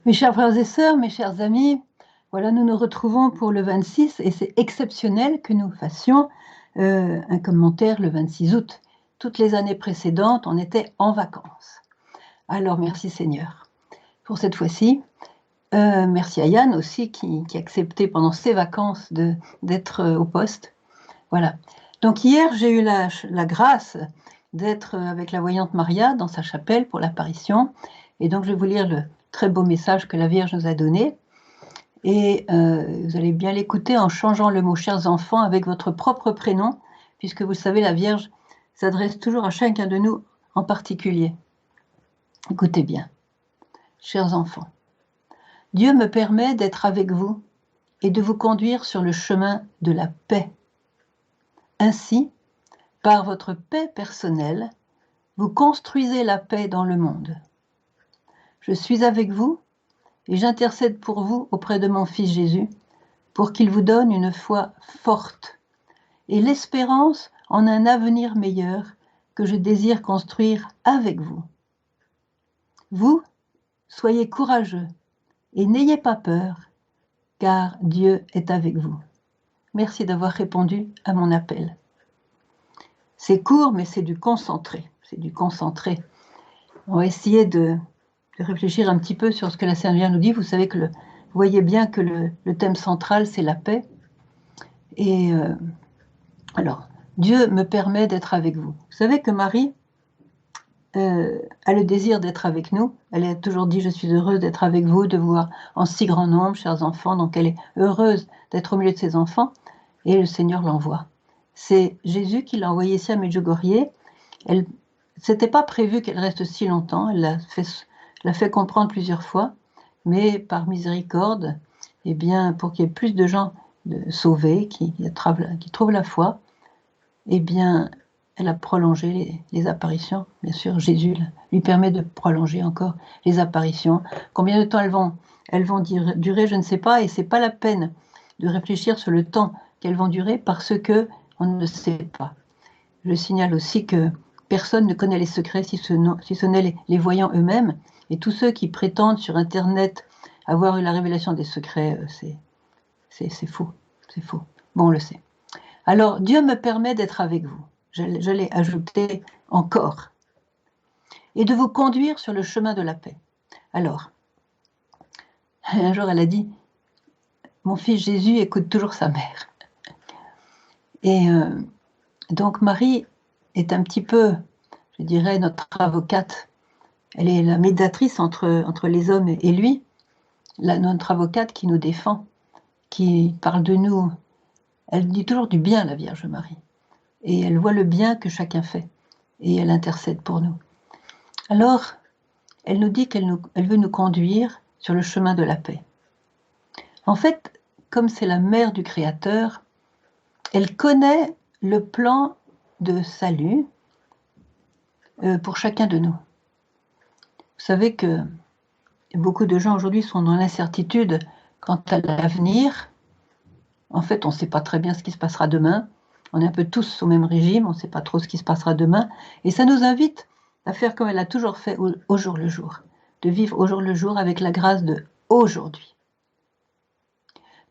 Mes chers frères et sœurs, mes chers amis, voilà, nous nous retrouvons pour le 26 et c'est exceptionnel que nous fassions un commentaire le 26 août. Toutes les années précédentes, on était en vacances. Alors merci Seigneur pour cette fois-ci. Merci à Yann aussi qui a accepté pendant ses vacances d'être au poste. Voilà. Donc hier, j'ai eu la grâce d'être avec la voyante Maria dans sa chapelle pour l'apparition. Et donc je vais vous lire le très beau message que la Vierge nous a donné. Et vous allez bien l'écouter en changeant le mot « chers enfants » avec votre propre prénom, puisque vous savez, la Vierge s'adresse toujours à chacun de nous en particulier. Écoutez bien. Chers enfants, Dieu me permet d'être avec vous et de vous conduire sur le chemin de la paix. Ainsi, par votre paix personnelle, vous construisez la paix dans le monde. Je suis avec vous et j'intercède pour vous auprès de mon Fils Jésus, pour qu'il vous donne une foi forte et l'espérance en un avenir meilleur que je désire construire avec vous. Vous, soyez courageux et n'ayez pas peur, car Dieu est avec vous. Merci d'avoir répondu à mon appel. C'est court, mais c'est du concentré. C'est du concentré. On va essayer de réfléchir un petit peu sur ce que la Sainte Vierge nous dit. Vous savez que vous voyez bien que le thème central, c'est la paix. Et alors, Dieu me permet d'être avec vous. Vous savez que Marie a le désir d'être avec nous. Elle a toujours dit « Je suis heureuse d'être avec vous, de vous voir en si grand nombre, chers enfants ». Donc elle est heureuse d'être au milieu de ses enfants. Et le Seigneur l'envoie. C'est Jésus qui l'a envoyé ici à Medjugorje. C'était pas prévu qu'elle reste si longtemps. Elle l'a fait comprendre plusieurs fois. Mais par miséricorde, eh bien, pour qu'il y ait plus de gens sauvés, qui trouvent la foi, eh bien, elle a prolongé les apparitions. Bien sûr, Jésus lui permet de prolonger encore les apparitions. Combien de temps elles vont durer, je ne sais pas, et c'est pas la peine de réfléchir sur le temps qu'elles vont durer parce que on ne sait pas. Je signale aussi que personne ne connaît les secrets si ce n'est les voyants eux-mêmes, et tous ceux qui prétendent sur Internet avoir eu la révélation des secrets, c'est faux, c'est faux. Bon, on le sait. Alors, Dieu me permet d'être avec vous. Je l'ai ajouté encore. Et de vous conduire sur le chemin de la paix. Alors, un jour, elle a dit, mon fils Jésus écoute toujours sa mère. Et donc, Marie est un petit peu, je dirais, notre avocate. Elle est la médiatrice entre les hommes et lui, notre avocate qui nous défend, qui parle de nous. Elle dit toujours du bien, la Vierge Marie. Et elle voit le bien que chacun fait. Et elle intercède pour nous. Alors, elle nous dit qu'elle veut nous conduire sur le chemin de la paix. En fait, comme c'est la mère du Créateur, elle connaît le plan de salut pour chacun de nous. Vous savez que beaucoup de gens aujourd'hui sont dans l'incertitude quant à l'avenir. En fait, on ne sait pas très bien ce qui se passera demain. On est un peu tous au même régime, on ne sait pas trop ce qui se passera demain. Et ça nous invite à faire comme elle a toujours fait au jour le jour, de vivre au jour le jour avec la grâce de aujourd'hui.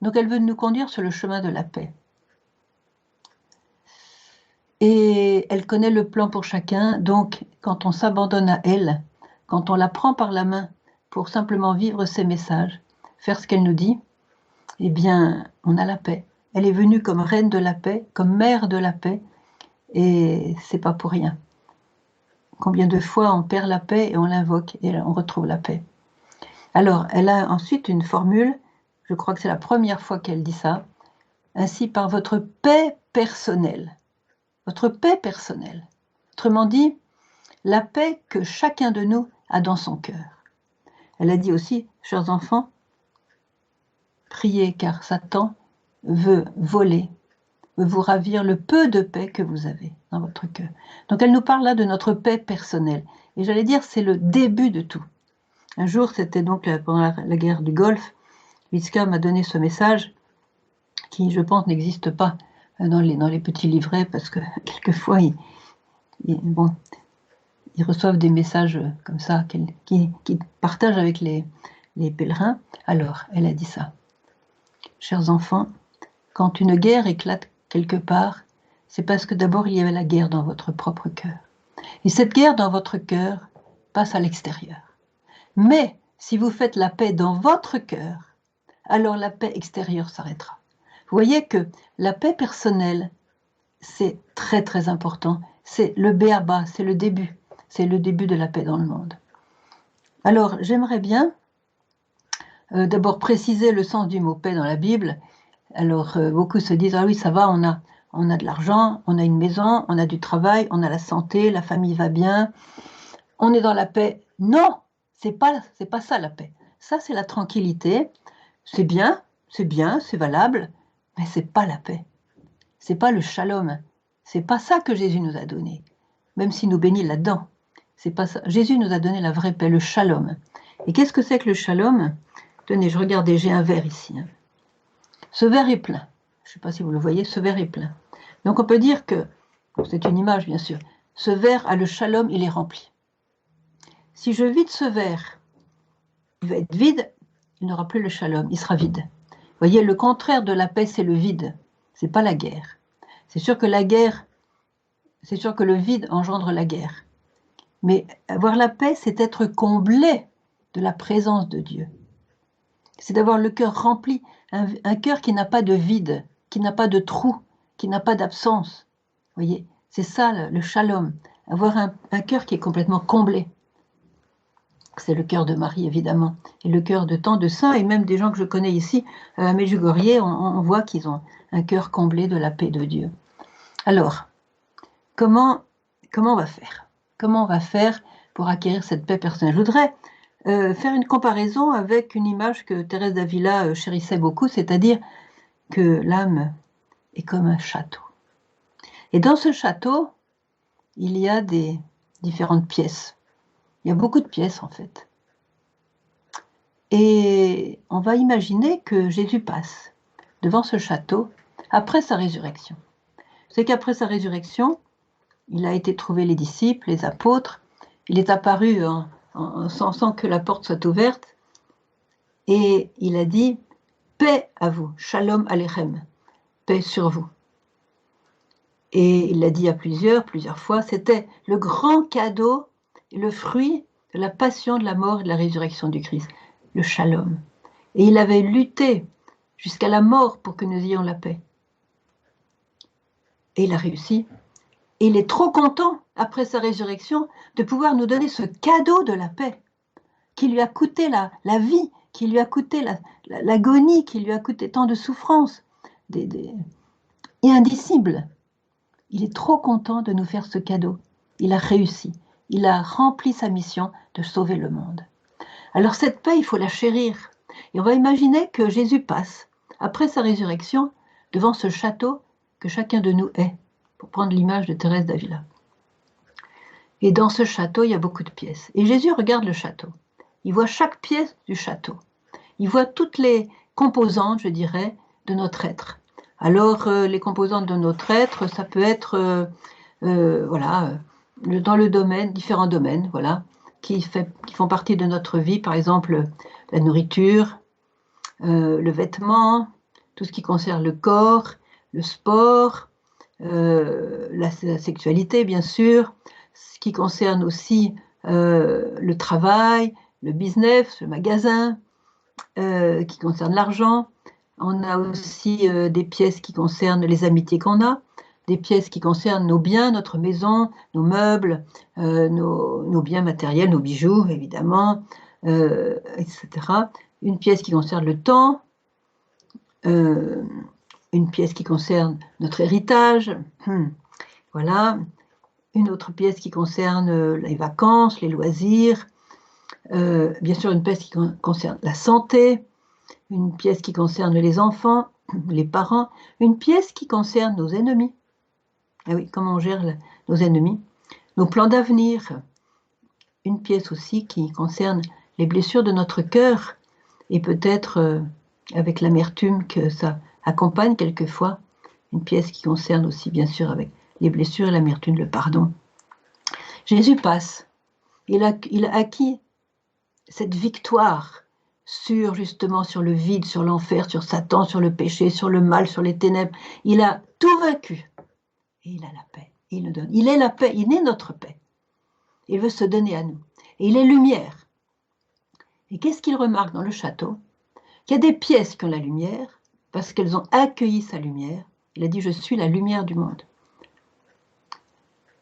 Donc elle veut nous conduire sur le chemin de la paix. Et elle connaît le plan pour chacun, donc quand on s'abandonne à elle, quand on la prend par la main pour simplement vivre ses messages, faire ce qu'elle nous dit, eh bien, on a la paix. Elle est venue comme reine de la paix, comme mère de la paix, et c'est pas pour rien. Combien de fois on perd la paix et on l'invoque et on retrouve la paix. Alors, elle a ensuite une formule, je crois que c'est la première fois qu'elle dit ça, ainsi par votre paix personnelle. Votre paix personnelle. Autrement dit, la paix que chacun de nous a dans son cœur. Elle a dit aussi, chers enfants, priez car Satan veut voler, veut vous ravir le peu de paix que vous avez dans votre cœur. Donc elle nous parle là de notre paix personnelle. Et j'allais dire, c'est le début de tout. Un jour, c'était donc pendant la guerre du Golfe, Witzka m'a donné ce message qui, je pense, n'existe pas dans les petits livrets parce que quelquefois, ils reçoivent des messages comme ça qu'ils partagent avec les les pèlerins. Alors, elle a dit ça. Chers enfants, quand une guerre éclate quelque part, c'est parce que d'abord il y avait la guerre dans votre propre cœur. Et cette guerre dans votre cœur passe à l'extérieur. Mais si vous faites la paix dans votre cœur, alors la paix extérieure s'arrêtera. Vous voyez que la paix personnelle, c'est très très important. C'est le b.a.-ba, c'est le début. C'est le début de la paix dans le monde. Alors, j'aimerais bien d'abord préciser le sens du mot paix dans la Bible. Alors, beaucoup se disent, ah oui, ça va, on a de l'argent, on a une maison, on a du travail, on a la santé, la famille va bien, on est dans la paix. Non, c'est pas ça la paix. Ça, c'est la tranquillité. C'est bien, c'est valable, mais c'est pas la paix. C'est pas le shalom. C'est pas ça que Jésus nous a donné, même s'il nous bénit là-dedans. C'est pas ça. Jésus nous a donné la vraie paix, le shalom. Et qu'est-ce que c'est que le shalom? Tenez, je regardais, j'ai un verre ici. Ce verre est plein. Je ne sais pas si vous le voyez, ce verre est plein. Donc on peut dire que, c'est une image bien sûr, ce verre a le shalom, il est rempli. Si je vide ce verre, il va être vide, il n'aura plus le shalom, il sera vide. Vous voyez, le contraire de la paix, c'est le vide. C'est pas la guerre. C'est sûr que la guerre, c'est sûr que le vide engendre la guerre. Mais avoir la paix, c'est être comblé de la présence de Dieu. C'est d'avoir le cœur rempli, un cœur qui n'a pas de vide, qui n'a pas de trou, qui n'a pas d'absence. Vous voyez, c'est ça le shalom, avoir un cœur qui est complètement comblé. C'est le cœur de Marie, évidemment, et le cœur de tant de saints, et même des gens que je connais ici, à Medjugorje, on voit qu'ils ont un cœur comblé de la paix de Dieu. Alors, comment on va faire? Comment on va faire pour acquérir cette paix personnelle? Je voudrais faire une comparaison avec une image que Thérèse d'Avila chérissait beaucoup, c'est-à-dire que l'âme est comme un château. Et dans ce château, il y a des différentes pièces. Il y a beaucoup de pièces en fait. Et on va imaginer que Jésus passe devant ce château après sa résurrection. C'est qu'après sa résurrection, il a été trouver les disciples, les apôtres, il est apparu sans que la porte soit ouverte, et il a dit « Paix à vous, shalom alechem, paix sur vous ». Et il l'a dit à plusieurs fois, c'était le grand cadeau, le fruit de la passion, de la mort et de la résurrection du Christ, le shalom. Et il avait lutté jusqu'à la mort pour que nous ayons la paix. Et il a réussi. Et il est trop content, après sa résurrection, de pouvoir nous donner ce cadeau de la paix, qui lui a coûté la vie, qui lui a coûté l'agonie, qui lui a coûté tant de souffrances, et indicibles. Il est trop content de nous faire ce cadeau. Il a réussi. Il a rempli sa mission de sauver le monde. Alors cette paix, il faut la chérir. Et on va imaginer que Jésus passe, après sa résurrection, devant ce château que chacun de nous est, pour prendre l'image de Thérèse d'Avila. Et dans ce château, il y a beaucoup de pièces. Et Jésus regarde le château. Il voit chaque pièce du château. Il voit toutes les composantes, je dirais, de notre être. Alors, les composantes de notre être, ça peut être, dans le domaine, différents domaines, voilà, qui font partie de notre vie, par exemple, la nourriture, le vêtement, tout ce qui concerne le corps, le sport, la sexualité, bien sûr, ce qui concerne aussi le travail, le business, le magasin, qui concerne l'argent. On a aussi des pièces qui concernent les amitiés qu'on a, des pièces qui concernent nos biens, notre maison, nos meubles, nos biens matériels, nos bijoux, évidemment, etc. Une pièce qui concerne le temps, une pièce qui concerne notre héritage, voilà. Une autre pièce qui concerne les vacances, les loisirs, bien sûr une pièce qui concerne la santé, une pièce qui concerne les enfants, les parents, une pièce qui concerne nos ennemis. Ah oui, comment on gère nos ennemis, nos plans d'avenir, une pièce aussi qui concerne les blessures de notre cœur, et peut-être avec l'amertume que ça accompagne quelquefois, une pièce qui concerne aussi bien sûr avec les blessures et l'amertume, le pardon. Jésus passe, il a acquis cette victoire justement sur le vide, sur l'enfer, sur Satan, sur le péché, sur le mal, sur les ténèbres. Il a tout vaincu. Et il a la paix. Il nous donne. Il est la paix. Il est notre paix. Il veut se donner à nous. Et il est lumière. Et qu'est-ce qu'il remarque dans le château? Qu'il y a des pièces qui ont la lumière parce qu'elles ont accueilli sa lumière. Il a dit, je suis la lumière du monde.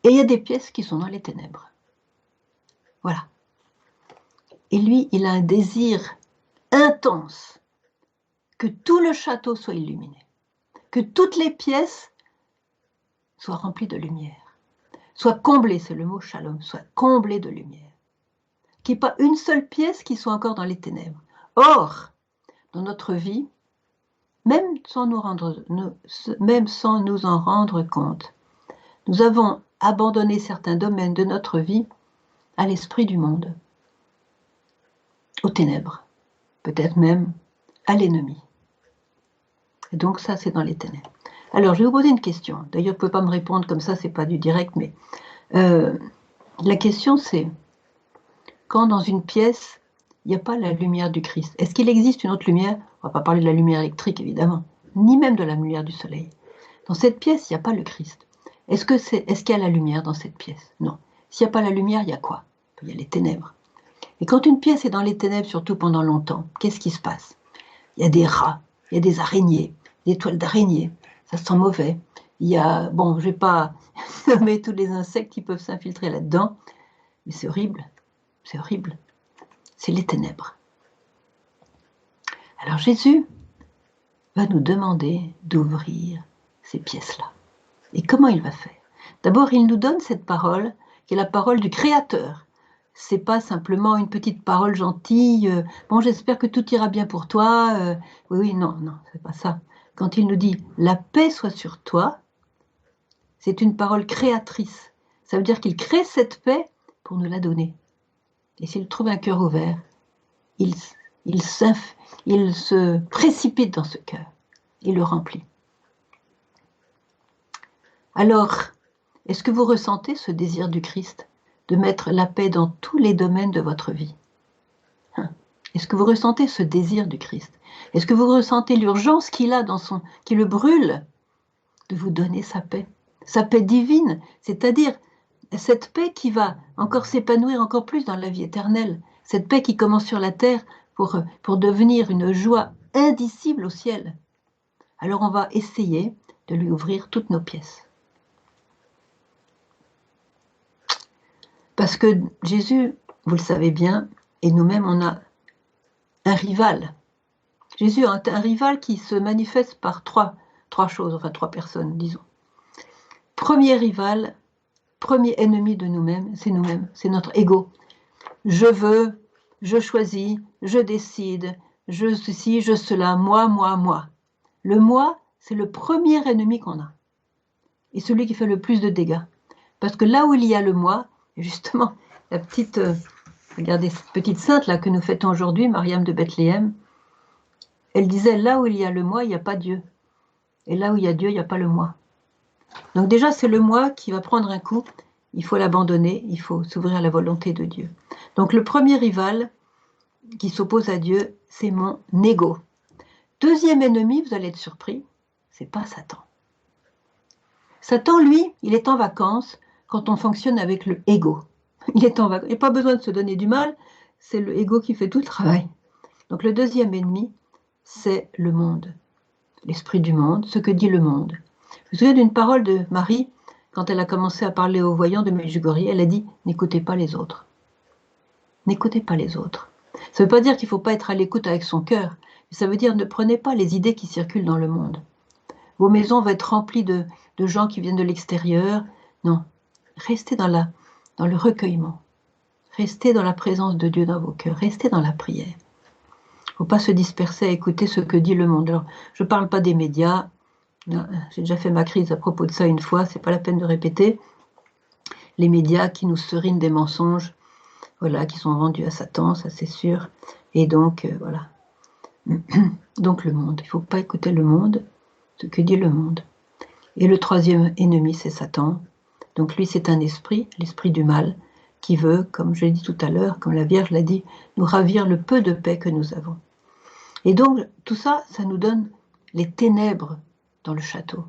Et il y a des pièces qui sont dans les ténèbres. Voilà. Et lui, il a un désir intense que tout le château soit illuminé, que toutes les pièces soient remplies de lumière, soient comblées, c'est le mot shalom, soient comblées de lumière, qu'il n'y ait pas une seule pièce qui soit encore dans les ténèbres. Or, dans notre vie, même sans nous en rendre compte, nous avons abandonné certains domaines de notre vie à l'esprit du monde, aux ténèbres, peut-être même à l'ennemi. Et donc ça, c'est dans les ténèbres. Alors, je vais vous poser une question. D'ailleurs, vous ne pouvez pas me répondre comme ça, c'est pas du direct, mais la question c'est, quand dans une pièce, il n'y a pas la lumière du Christ, est-ce qu'il existe une autre lumière? On ne va pas parler de la lumière électrique, évidemment, ni même de la lumière du soleil. Dans cette pièce, il n'y a pas le Christ. Est-ce qu'il y a la lumière dans cette pièce? Non. S'il n'y a pas la lumière, il y a quoi? Il y a les ténèbres. Et quand une pièce est dans les ténèbres, surtout pendant longtemps, qu'est-ce qui se passe? Il y a des rats, il y a des araignées, des toiles d'araignées, ça sent mauvais. Il y a, bon, je ne vais pas nommer tous les insectes qui peuvent s'infiltrer là-dedans, mais c'est horrible, c'est horrible. C'est les ténèbres. Alors Jésus va nous demander d'ouvrir ces pièces-là. Et comment il va faire? D'abord, il nous donne cette parole, qui est la parole du Créateur. C'est pas simplement une petite parole gentille, bon, j'espère que tout ira bien pour toi, oui, non, c'est pas ça. Quand il nous dit « la paix soit sur toi », c'est une parole créatrice. Ça veut dire qu'il crée cette paix pour nous la donner. Et s'il trouve un cœur ouvert, il se précipite dans ce cœur, il le remplit. Alors, est-ce que vous ressentez ce désir du Christ de mettre la paix dans tous les domaines de votre vie? Est-ce que vous ressentez ce désir du Christ? Est-ce que vous ressentez l'urgence qu'il a qui le brûle de vous donner sa paix divine, c'est-à-dire cette paix qui va encore s'épanouir encore plus dans la vie éternelle, cette paix qui commence sur la terre pour devenir une joie indicible au ciel. Alors on va essayer de lui ouvrir toutes nos pièces. Parce que Jésus, vous le savez bien, et nous-mêmes, on a un rival. Jésus a un rival qui se manifeste par trois choses, enfin 3 personnes, disons. Premier rival, premier ennemi de nous-mêmes, c'est notre ego. Je veux, je choisis, je décide, je ceci, je cela, moi. Le moi, c'est le premier ennemi qu'on a. Et celui qui fait le plus de dégâts. Parce que là où il y a le moi, justement, regardez cette petite sainte là que nous fêtons aujourd'hui, Mariam de Bethléem, elle disait, là où il y a le moi, il n'y a pas Dieu. Et là où il y a Dieu, il n'y a pas le moi. Donc déjà, c'est le moi qui va prendre un coup, il faut l'abandonner, il faut s'ouvrir à la volonté de Dieu. Donc le premier rival qui s'oppose à Dieu, c'est mon ego. Deuxième ennemi, vous allez être surpris, c'est pas Satan. Satan, lui, il est en vacances quand on fonctionne avec le ego. Il est en vacances, il n'y a pas besoin de se donner du mal, c'est le ego qui fait tout le travail. Donc le deuxième ennemi, c'est le monde, l'esprit du monde, ce que dit le monde. Je me souviens d'une parole de Marie, quand elle a commencé à parler aux voyants de Medjugorje, elle a dit « N'écoutez pas les autres. N'écoutez pas les autres. » Ça ne veut pas dire qu'il ne faut pas être à l'écoute avec son cœur, mais ça veut dire ne prenez pas les idées qui circulent dans le monde. Vos maisons vont être remplies de gens qui viennent de l'extérieur. Non, restez dans le recueillement. Restez dans la présence de Dieu dans vos cœurs. Restez dans la prière. Il ne faut pas se disperser à écouter ce que dit le monde. Alors, je ne parle pas des médias. J'ai déjà fait ma crise à propos de ça une fois, c'est pas la peine de répéter. Les médias qui nous serinent des mensonges, voilà, qui sont vendus à Satan, ça c'est sûr. Et donc, voilà. Donc le monde, il ne faut pas écouter le monde, ce que dit le monde. Et le troisième ennemi, c'est Satan. Donc lui, c'est un esprit, l'esprit du mal, qui veut, comme je l'ai dit tout à l'heure, comme la Vierge l'a dit, nous ravir le peu de paix que nous avons. Et donc, tout ça, ça nous donne les ténèbres dans le château.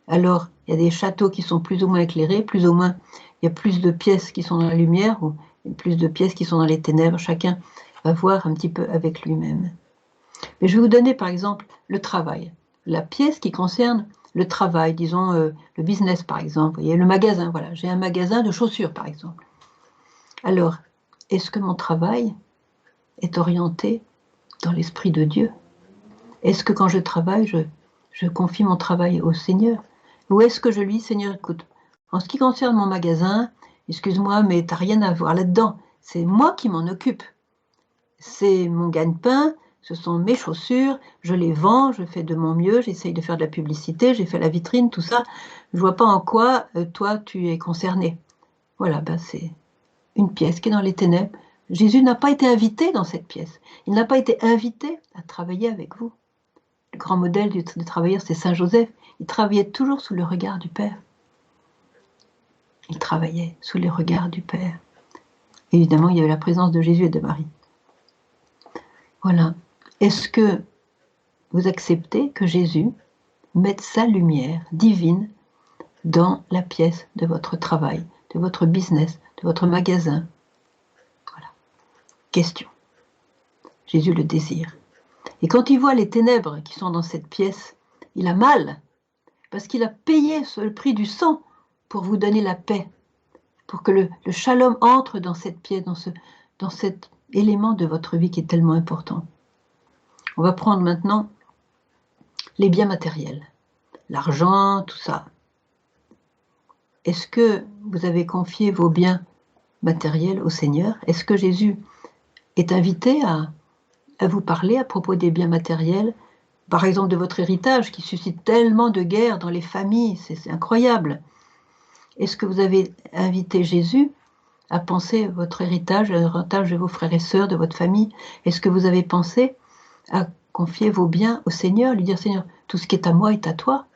Alors, il y a des châteaux qui sont plus ou moins éclairés, plus ou moins, il y a plus de pièces qui sont dans la lumière, ou plus de pièces qui sont dans les ténèbres. Chacun va voir un petit peu avec lui-même. Mais je vais vous donner, par exemple, le travail. La pièce qui concerne le travail, disons le business, par exemple. Vous voyez, le magasin, voilà. J'ai un magasin de chaussures, par exemple. Alors, est-ce que mon travail est orienté dans l'Esprit de Dieu? Est-ce que quand je travaille, je confie mon travail au Seigneur? Ou est-ce que je lui dis, Seigneur, écoute, en ce qui concerne mon magasin, excuse-moi, mais tu n'as rien à voir là-dedans. C'est moi qui m'en occupe. C'est mon gagne-pain, ce sont mes chaussures, je les vends, je fais de mon mieux, j'essaye de faire de la publicité, j'ai fait la vitrine, tout ça. Je ne vois pas en quoi, toi, tu es concerné. Voilà, ben c'est une pièce qui est dans les ténèbres. Jésus n'a pas été invité dans cette pièce. Il n'a pas été invité à travailler avec vous. Le grand modèle du travailleur, c'est Saint Joseph. Il travaillait toujours sous le regard du Père. Il travaillait sous le regard du Père. Évidemment, il y avait la présence de Jésus et de Marie. Voilà. Est-ce que vous acceptez que Jésus mette sa lumière divine dans la pièce de votre travail, de votre business, de votre magasin? Voilà. Question. Jésus le désire. Et quand il voit les ténèbres qui sont dans cette pièce, il a mal, parce qu'il a payé le prix du sang pour vous donner la paix, pour que le shalom entre dans cette pièce, dans cet élément de votre vie qui est tellement important. On va prendre maintenant les biens matériels, l'argent, tout ça. Est-ce que vous avez confié vos biens matériels au Seigneur? Est-ce que Jésus est invité à vous parler à propos des biens matériels, par exemple de votre héritage qui suscite tellement de guerres dans les familles, c'est incroyable. Est-ce que vous avez invité Jésus à penser à votre héritage, à l'héritage de vos frères et sœurs, de votre famille? Est-ce que vous avez pensé à confier vos biens au Seigneur, lui dire, Seigneur, tout ce qui est à moi est à toi?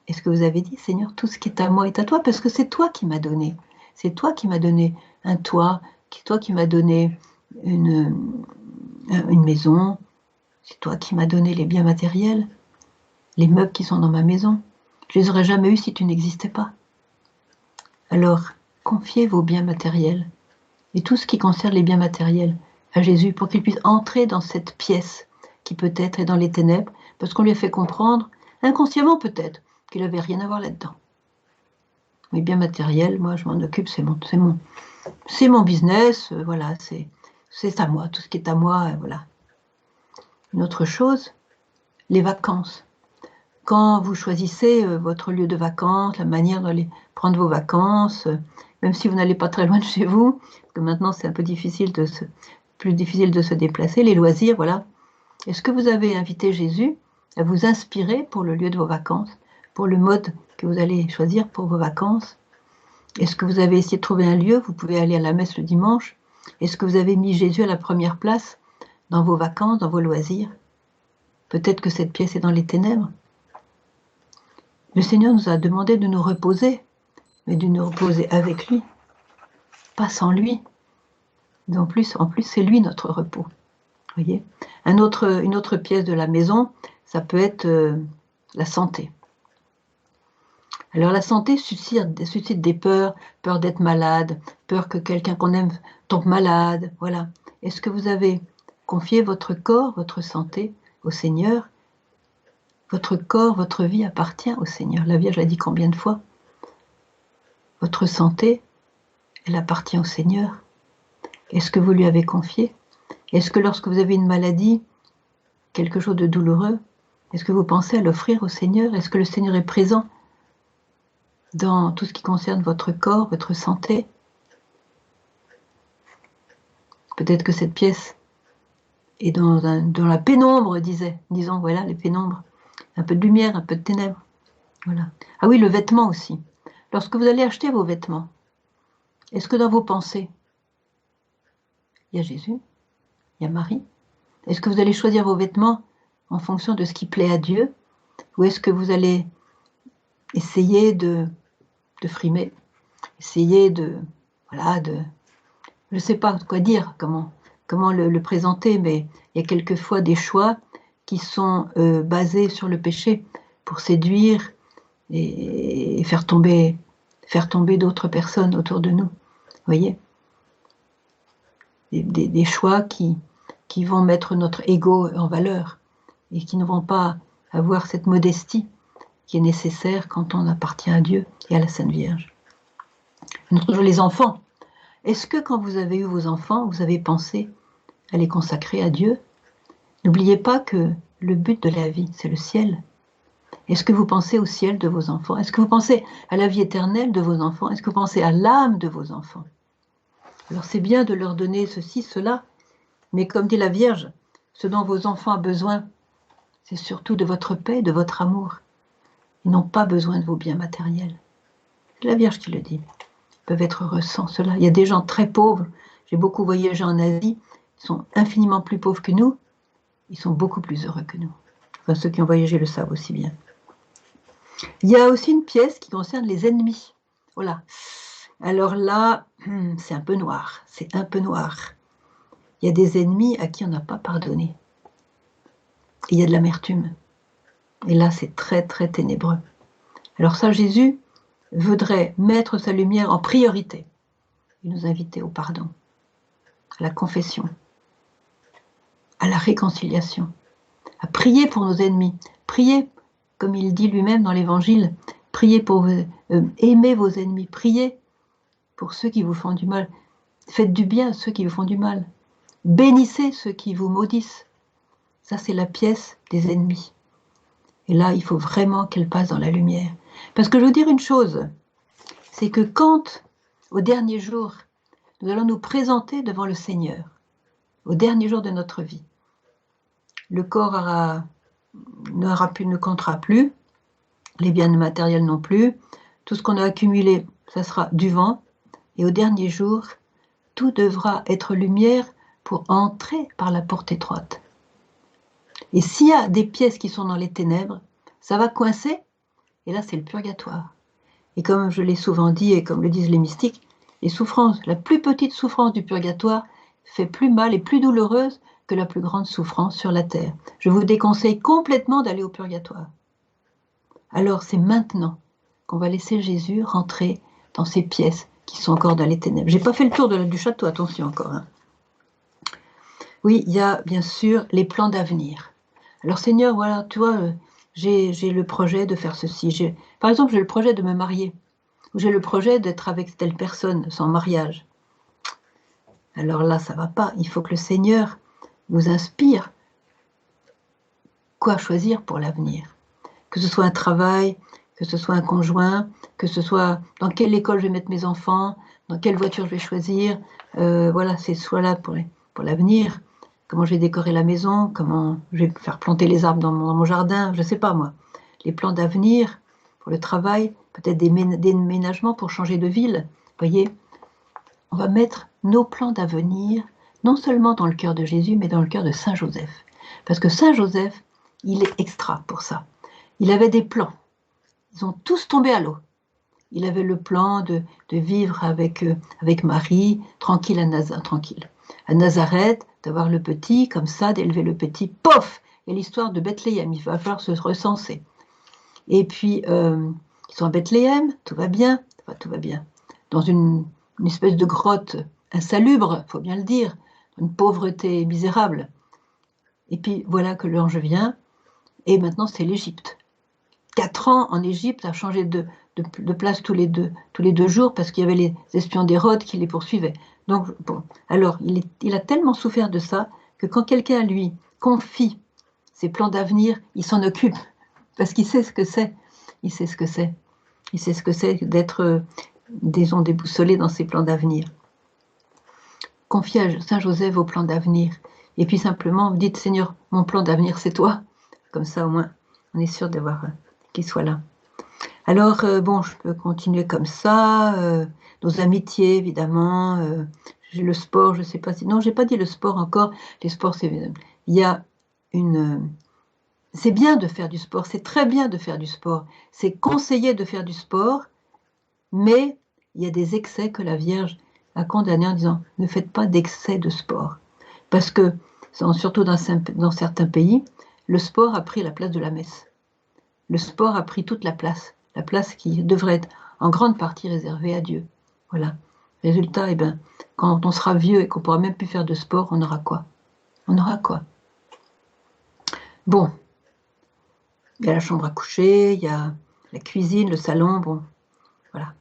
Est-ce que vous avez dit, Seigneur, tout ce qui est à moi est à toi? Parce que c'est toi qui m'as donné. C'est toi qui m'as donné un toit, c'est toi qui m'as donné une maison, c'est toi qui m'as donné les biens matériels, les meubles qui sont dans ma maison. Je les aurais jamais eus si tu n'existais pas. Alors, confiez vos biens matériels et tout ce qui concerne les biens matériels à Jésus pour qu'il puisse entrer dans cette pièce qui peut-être est dans les ténèbres, parce qu'on lui a fait comprendre, inconsciemment peut-être, qu'il n'avait rien à voir là-dedans. Les biens matériels, moi je m'en occupe, c'est mon business, voilà, c'est à moi, tout ce qui est à moi, voilà. Une autre chose, les vacances. Quand vous choisissez votre lieu de vacances, la manière d'aller prendre vos vacances, même si vous n'allez pas très loin de chez vous, parce que maintenant c'est un peu plus difficile de se déplacer, les loisirs, voilà. Est-ce que vous avez invité Jésus à vous inspirer pour le lieu de vos vacances, pour le mode que vous allez choisir pour vos vacances? Est-ce que vous avez essayé de trouver un lieu? Vous pouvez aller à la messe le dimanche. Est-ce que vous avez mis Jésus à la première place dans vos vacances, dans vos loisirs? Peut-être que cette pièce est dans les ténèbres. Le Seigneur nous a demandé de nous reposer, mais de nous reposer avec lui, pas sans lui. En plus, c'est lui notre repos. Voyez, une autre pièce de la maison, ça peut être la santé. Alors la santé suscite des peurs, peur d'être malade, peur que quelqu'un qu'on aime tombe malade, voilà. Est-ce que vous avez confié votre corps, votre santé au Seigneur? Votre corps, votre vie appartient au Seigneur. La Vierge l'a dit combien de fois? Votre santé, elle appartient au Seigneur. Est-ce que vous lui avez confié? Est-ce que lorsque vous avez une maladie, quelque chose de douloureux, est-ce que vous pensez à l'offrir au Seigneur? Est-ce que le Seigneur est présent dans tout ce qui concerne votre corps, votre santé? Peut-être que cette pièce est dans la pénombre, disons, voilà, les pénombres. Un peu de lumière, un peu de ténèbres. Voilà. Ah oui, le vêtement aussi. Lorsque vous allez acheter vos vêtements, est-ce que dans vos pensées, il y a Jésus, il y a Marie? Est-ce que vous allez choisir vos vêtements en fonction de ce qui plaît à Dieu? Ou est-ce que vous allez essayer de frimer, essayer de voilà, je ne sais pas quoi dire, comment le présenter, mais il y a quelquefois des choix qui sont basés sur le péché pour séduire et faire tomber d'autres personnes autour de nous. Vous voyez, des choix qui vont mettre notre ego en valeur et qui ne vont pas avoir cette modestie qui est nécessaire quand on appartient à Dieu et à la Sainte Vierge. Les enfants, est-ce que quand vous avez eu vos enfants, vous avez pensé à les consacrer à Dieu? N'oubliez pas que le but de la vie, c'est le ciel. Est-ce que vous pensez au ciel de vos enfants? Est-ce que vous pensez à la vie éternelle de vos enfants? Est-ce que vous pensez à l'âme de vos enfants? Alors c'est bien de leur donner ceci, cela, mais comme dit la Vierge, ce dont vos enfants ont besoin, c'est surtout de votre paix, de votre amour. Ils n'ont pas besoin de vos biens matériels. C'est la Vierge qui le dit. Ils peuvent être heureux sans cela. Il y a des gens très pauvres. J'ai beaucoup voyagé en Asie. Ils sont infiniment plus pauvres que nous. Ils sont beaucoup plus heureux que nous. Enfin, ceux qui ont voyagé le savent aussi bien. Il y a aussi une pièce qui concerne les ennemis. Voilà. Alors là, c'est un peu noir. C'est un peu noir. Il y a des ennemis à qui on n'a pas pardonné. Et il y a de l'amertume. Et là, c'est très, très ténébreux. Alors ça, Jésus voudrait mettre sa lumière en priorité et nous inviter au pardon, à la confession, à la réconciliation, à prier pour nos ennemis. Priez, comme il dit lui-même dans l'Évangile, priez pour aimer vos ennemis, priez pour ceux qui vous font du mal. Faites du bien à ceux qui vous font du mal. Bénissez ceux qui vous maudissent. Ça, c'est la pièce des ennemis. Et là, il faut vraiment qu'elle passe dans la lumière. Parce que je veux dire une chose, c'est que quand, au dernier jour, nous allons nous présenter devant le Seigneur, au dernier jour de notre vie, le corps ne comptera plus, les biens matériels non plus, tout ce qu'on a accumulé, ça sera du vent, et au dernier jour, tout devra être lumière pour entrer par la porte étroite. Et s'il y a des pièces qui sont dans les ténèbres, ça va coincer, et là c'est le purgatoire. Et comme je l'ai souvent dit, et comme le disent les mystiques, les souffrances, la plus petite souffrance du purgatoire fait plus mal et plus douloureuse que la plus grande souffrance sur la terre. Je vous déconseille complètement d'aller au purgatoire. Alors c'est maintenant qu'on va laisser Jésus rentrer dans ces pièces qui sont encore dans les ténèbres. J'ai pas fait le tour du château, attention encore. Hein. Oui, il y a bien sûr les plans d'avenir. Alors Seigneur, voilà, tu vois, j'ai le projet de faire ceci. Par exemple, j'ai le projet de me marier. Ou j'ai le projet d'être avec telle personne sans mariage. Alors là, ça va pas. Il faut que le Seigneur nous inspire quoi choisir pour l'avenir. Que ce soit un travail, que ce soit un conjoint, que ce soit dans quelle école je vais mettre mes enfants, dans quelle voiture je vais choisir. Voilà, c'est soit là pour l'avenir. Comment je vais décorer la maison, comment je vais faire planter les arbres dans mon jardin, je ne sais pas moi. Les plans d'avenir pour le travail, peut-être des déménagements pour changer de ville. Vous voyez, on va mettre nos plans d'avenir, non seulement dans le cœur de Jésus, mais dans le cœur de Saint Joseph. Parce que Saint Joseph, il est extra pour ça. Il avait des plans. Ils ont tous tombé à l'eau. Il avait le plan de vivre avec Marie, tranquille à Nazareth, d'avoir le petit, comme ça, d'élever le petit, pof! Et l'histoire de Bethléem, il va falloir se recenser. Et puis, ils sont à Bethléem, tout va bien, dans une espèce de grotte insalubre, il faut bien le dire, une pauvreté misérable. Et puis, voilà que l'ange vient, et maintenant c'est l'Égypte. 4 ans en Égypte, a changé de place tous les deux jours, parce qu'il y avait les espions d'Hérode qui les poursuivaient. Donc, bon, alors, il a tellement souffert de ça, que quand quelqu'un lui confie ses plans d'avenir, il s'en occupe, parce qu'il sait ce que c'est. Il sait ce que c'est d'être, disons, déboussolé dans ses plans d'avenir. Confiez à Saint Joseph vos plans d'avenir. Et puis simplement, dites, Seigneur, mon plan d'avenir, c'est toi. Comme ça, au moins, on est sûr d'avoir qu'il soit là. Alors, bon, je peux continuer comme ça. Nos amitiés, évidemment. J'ai le sport, je ne sais pas si... Non, je n'ai pas dit le sport encore. Les sports, c'est... Il y a une... C'est bien de faire du sport, c'est très bien de faire du sport. C'est conseillé de faire du sport, mais il y a des excès que la Vierge a condamné en disant « Ne faites pas d'excès de sport ». Parce que, surtout dans certains pays, le sport a pris la place de la messe. Le sport a pris toute la place qui devrait être en grande partie réservée à Dieu. Voilà. Résultat, quand on sera vieux et qu'on pourra même plus faire de sport, on aura quoi? On aura quoi? Bon, il y a la chambre à coucher, il y a la cuisine, le salon, bon, voilà.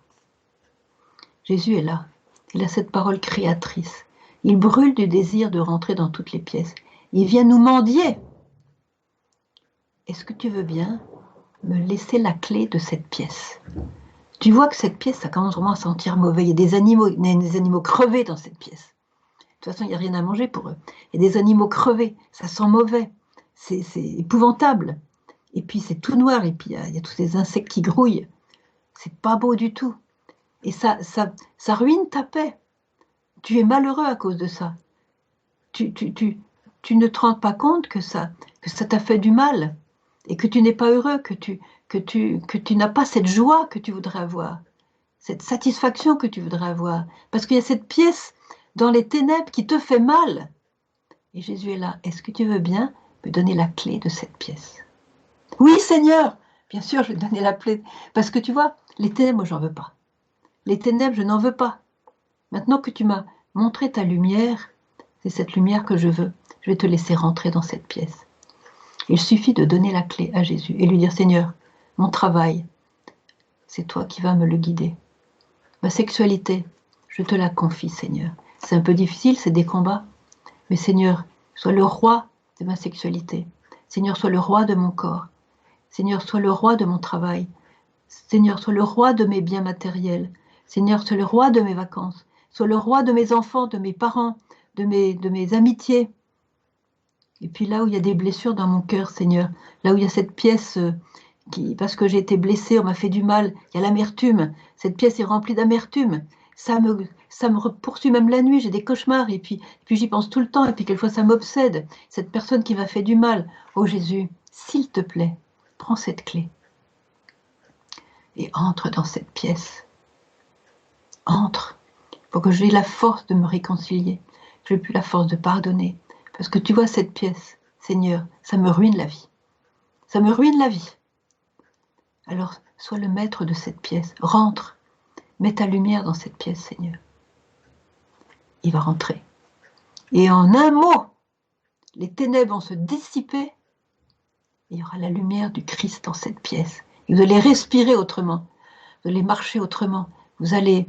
Jésus est là. Il a cette parole créatrice. Il brûle du désir de rentrer dans toutes les pièces. Il vient nous mendier. Est-ce que tu veux bien me laisser la clé de cette pièce? Tu vois que cette pièce, ça commence vraiment à sentir mauvais. Il y a des animaux crevés dans cette pièce. De toute façon, il n'y a rien à manger pour eux. Il y a des animaux crevés, ça sent mauvais. C'est épouvantable. Et puis c'est tout noir, et puis il y a tous ces insectes qui grouillent. C'est pas beau du tout. Et ça ruine ta paix. Tu es malheureux à cause de ça. Tu ne te rends pas compte que ça t'a fait du mal, et que tu n'es pas heureux, que tu n'as pas cette joie que tu voudrais avoir, cette satisfaction que tu voudrais avoir, parce qu'il y a cette pièce dans les ténèbres qui te fait mal. Et Jésus est là. Est-ce que tu veux bien me donner la clé de cette pièce? Oui, Seigneur, bien sûr, je vais te donner la clé. Parce que tu vois, les ténèbres, moi, j'en veux pas. Les ténèbres, je n'en veux pas. Maintenant que tu m'as montré ta lumière, c'est cette lumière que je veux. Je vais te laisser rentrer dans cette pièce. Il suffit de donner la clé à Jésus et lui dire, Seigneur, mon travail, c'est toi qui vas me le guider. Ma sexualité, je te la confie, Seigneur. C'est un peu difficile, c'est des combats. Mais Seigneur, sois le roi de ma sexualité. Seigneur, sois le roi de mon corps. Seigneur, sois le roi de mon travail. Seigneur, sois le roi de mes biens matériels. Seigneur, sois le roi de mes vacances. Sois le roi de mes enfants, de mes parents, de mes amitiés. Et puis là où il y a des blessures dans mon cœur, Seigneur, là où il y a cette pièce parce que j'ai été blessée, on m'a fait du mal, il y a l'amertume. Cette pièce est remplie d'amertume. Ça me poursuit même la nuit, j'ai des cauchemars, et puis j'y pense tout le temps, et puis quelquefois ça m'obsède. Cette personne qui m'a fait du mal. Oh Jésus, s'il te plaît, prends cette clé et entre dans cette pièce. Entre, pour que j'aie la force de me réconcilier, que j'ai plus la force de pardonner. Parce que tu vois cette pièce, Seigneur, ça me ruine la vie. Ça me ruine la vie. Alors, sois le maître de cette pièce. Rentre, mets ta lumière dans cette pièce, Seigneur. Il va rentrer. Et en un mot, les ténèbres vont se dissiper. Il y aura la lumière du Christ dans cette pièce. Et vous allez respirer autrement. Vous allez marcher autrement. Vous allez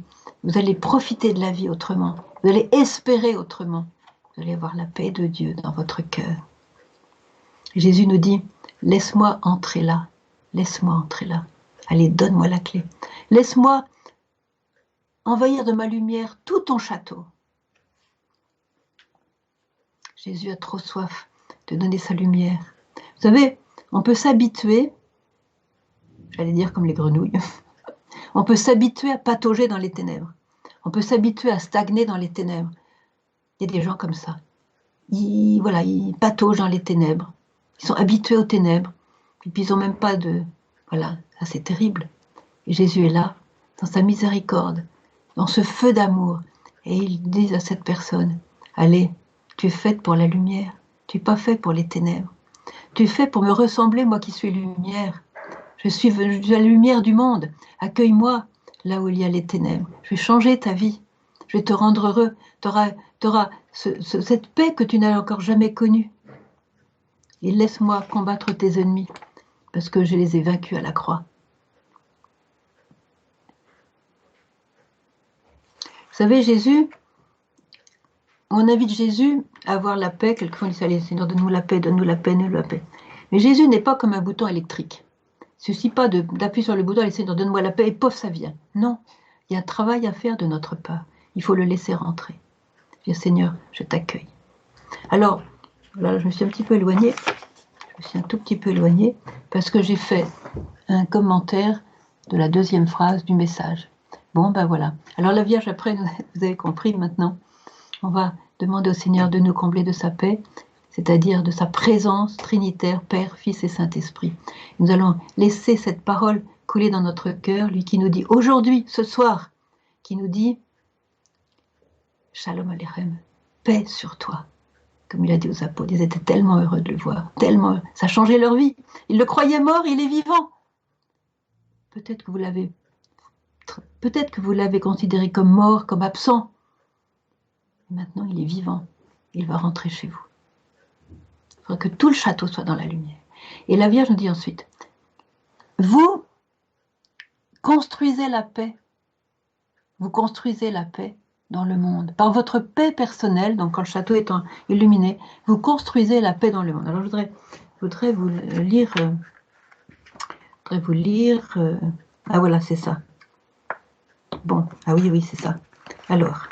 profiter de la vie autrement. Vous allez espérer autrement. Vous allez avoir la paix de Dieu dans votre cœur. Jésus nous dit, laisse-moi entrer là. Laisse-moi entrer là. Allez, donne-moi la clé. Laisse-moi envahir de ma lumière tout ton château. Jésus a trop soif de donner sa lumière. Vous savez, on peut s'habituer, j'allais dire comme les grenouilles, on peut s'habituer à patauger dans les ténèbres. On peut s'habituer à stagner dans les ténèbres. Il y a des gens comme ça. Ils pataugent dans les ténèbres. Ils sont habitués aux ténèbres. Et puis ils n'ont même pas de... Voilà, ça c'est terrible. Et Jésus est là, dans sa miséricorde, dans ce feu d'amour. Et il dit à cette personne, allez, tu es faite pour la lumière. Tu n'es pas faite pour les ténèbres. Tu es faite pour me ressembler, moi qui suis lumière. Je suis la lumière du monde. Accueille-moi là où il y a les ténèbres. Je vais changer ta vie. Je vais te rendre heureux. Tu auras cette paix que tu n'as encore jamais connue. Et laisse-moi combattre tes ennemis, parce que je les ai vaincus à la croix. Vous savez, Jésus, on invite Jésus à avoir la paix. Quelquefois on dit, allez, Seigneur, donne-nous la paix, donne-nous la paix, donne-nous la paix. Mais Jésus n'est pas comme un bouton électrique. Il ne suffit pas d'appuyer sur le bouton et Seigneur, donne-moi la paix, et pof, ça vient. Non, il y a un travail à faire de notre part. Il faut le laisser rentrer. Dire, Seigneur, je t'accueille. Alors, là, je me suis un petit peu éloignée. Je me suis un tout petit peu éloignée parce que j'ai fait un commentaire de la deuxième phrase du message. Bon, ben voilà. Alors la Vierge, après, vous avez compris maintenant, on va demander au Seigneur de nous combler de sa paix, c'est-à-dire de sa présence trinitaire, Père, Fils et Saint-Esprit. Nous allons laisser cette parole couler dans notre cœur, lui qui nous dit aujourd'hui, ce soir, qui nous dit Shalom Aleichem, paix sur toi. Comme il a dit aux apôtres, ils étaient tellement heureux de le voir, tellement, ça a changé leur vie. Ils le croyaient mort, il est vivant. Peut-être que vous l'avez considéré comme mort, comme absent. Maintenant, il est vivant. Il va rentrer chez vous. Il faudra que tout le château soit dans la lumière. Et la Vierge nous dit ensuite, vous construisez la paix. Vous construisez la paix dans le monde. Par votre paix personnelle, donc quand le château est illuminé, vous construisez la paix dans le monde. Alors je voudrais vous lire... ah voilà, c'est ça. Bon, ah oui, c'est ça. Alors,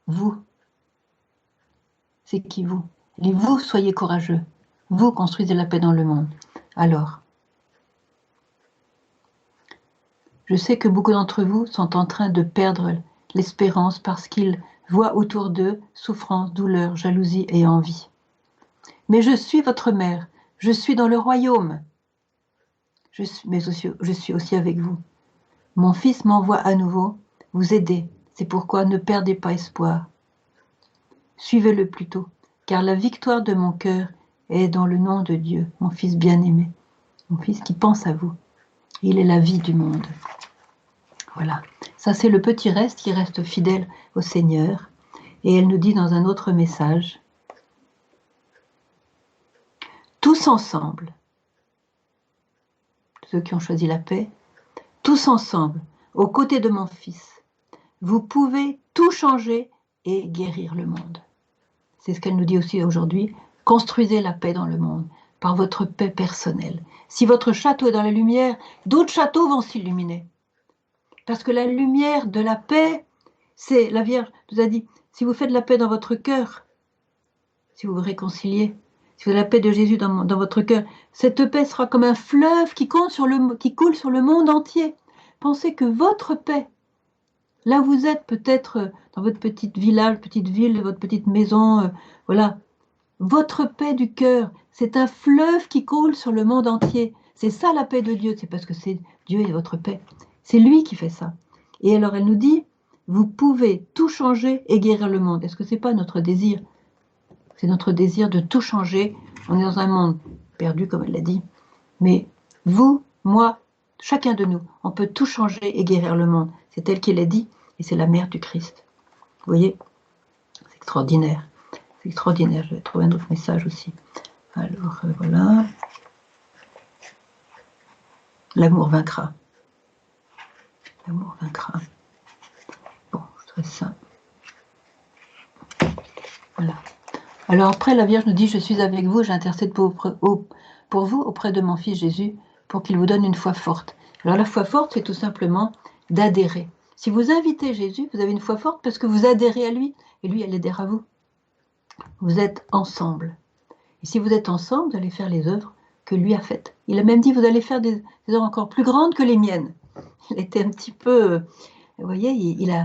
vous, c'est qui vous? Et vous, soyez courageux. Vous construisez la paix dans le monde. Alors, je sais que beaucoup d'entre vous sont en train de perdre l'espérance parce qu'ils voient autour d'eux souffrance, douleur, jalousie et envie. Mais je suis votre mère, je suis dans le royaume. Je suis aussi avec vous. Mon fils m'envoie à nouveau vous aider. C'est pourquoi ne perdez pas espoir. Suivez-le plutôt, car la victoire de mon cœur est dans le nom de Dieu, mon fils bien-aimé, mon fils qui pense à vous. Il est la vie du monde. Voilà, ça c'est le petit reste qui reste fidèle au Seigneur. Et elle nous dit dans un autre message, tous ensemble, ceux qui ont choisi la paix, tous ensemble, aux côtés de mon fils, vous pouvez tout changer et guérir le monde. C'est ce qu'elle nous dit aussi aujourd'hui, construisez la paix dans le monde, par votre paix personnelle. Si votre château est dans la lumière, d'autres châteaux vont s'illuminer. Parce que la lumière de la paix, c'est, la Vierge nous a dit, si vous faites la paix dans votre cœur, si vous vous réconciliez, si vous avez la paix de Jésus dans votre cœur, cette paix sera comme un fleuve qui coule sur le monde entier. Pensez que votre paix, là où vous êtes peut-être dans votre petit village, petite ville, votre petite maison, voilà, votre paix du cœur, c'est un fleuve qui coule sur le monde entier. C'est ça la paix de Dieu, c'est parce que c'est Dieu et votre paix. C'est lui qui fait ça. Et alors elle nous dit, vous pouvez tout changer et guérir le monde. Est-ce que c'est pas notre désir? C'est notre désir de tout changer. On est dans un monde perdu, comme elle l'a dit. Mais vous, moi, chacun de nous, on peut tout changer et guérir le monde. C'est elle qui l'a dit, et c'est la mère du Christ. Vous voyez? C'est extraordinaire. C'est extraordinaire. Je vais trouver un autre message aussi. Alors, voilà. L'amour vaincra. L'amour vaincra. Bon, je ferai ça. Voilà. Alors après, la Vierge nous dit, je suis avec vous, j'intercède pour vous auprès de mon Fils Jésus, pour qu'il vous donne une foi forte. Alors la foi forte, c'est tout simplement d'adhérer. Si vous invitez Jésus, vous avez une foi forte parce que vous adhérez à lui, et lui, elle adhère à vous. Vous êtes ensemble. Et si vous êtes ensemble, vous allez faire les œuvres que lui a faites. Il a même dit, vous allez faire des œuvres encore plus grandes que les miennes. Il était un petit peu, vous voyez, je ne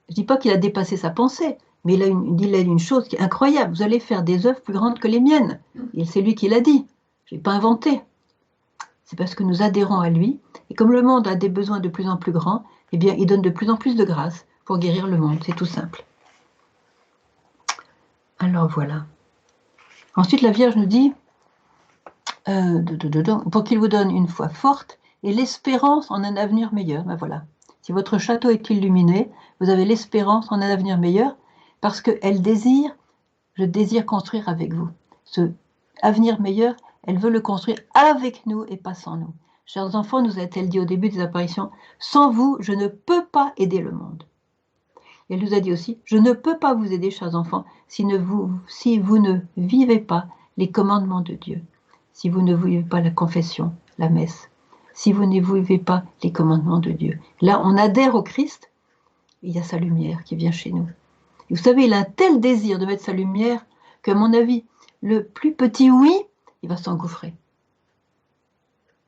dis pas qu'il a dépassé sa pensée, mais il a une chose qui est incroyable. Vous allez faire des œuvres plus grandes que les miennes. Et c'est lui qui l'a dit. Je n'ai pas inventé. C'est parce que nous adhérons à lui. Et comme le monde a des besoins de plus en plus grands, eh bien, il donne de plus en plus de grâce pour guérir le monde. C'est tout simple. Alors voilà. Ensuite, la Vierge nous dit, pour qu'il vous donne une foi forte et l'espérance en un avenir meilleur. Ben voilà. Si votre château est illuminé, vous avez l'espérance en un avenir meilleur, parce qu'elle désire, je désire construire avec vous. Ce avenir meilleur, elle veut le construire avec nous et pas sans nous. Chers enfants, nous a-t-elle dit au début des apparitions, sans vous, je ne peux pas aider le monde. Et elle nous a dit aussi, je ne peux pas vous aider, chers enfants, si vous ne vivez pas les commandements de Dieu, si vous ne vivez pas la confession, la messe, si vous ne vivez pas les commandements de Dieu. Là, on adhère au Christ, et il y a sa lumière qui vient chez nous. Et vous savez, il a un tel désir de mettre sa lumière qu'à mon avis, le plus petit oui, il va s'engouffrer.